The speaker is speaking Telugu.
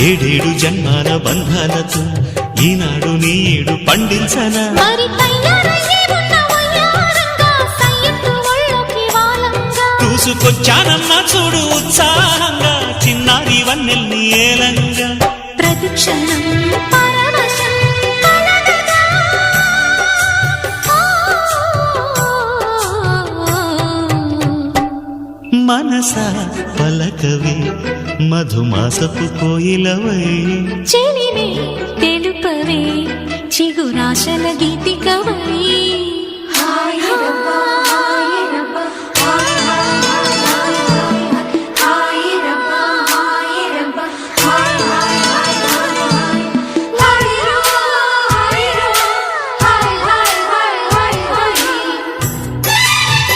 ఏడేడు జన్మాల బంధాలతో ఈనాడు నీడు పండించనా మరి తయారయ్యే ఉన్న వయ్యారంగా సయ్యత్తు ఒళ్ళోకి వాలంగా చూసుకొచ్చానమ్మా చూడు ఉత్సాహంగా చిన్నారి వన్నెల్ని ఏలంగా ప్రతిక్షణం పరవశం కలగగా మనసా పలకవే మధుమాసపు కోయిలవై చెలివే తెలుపవే చిగురాశల గీతికవై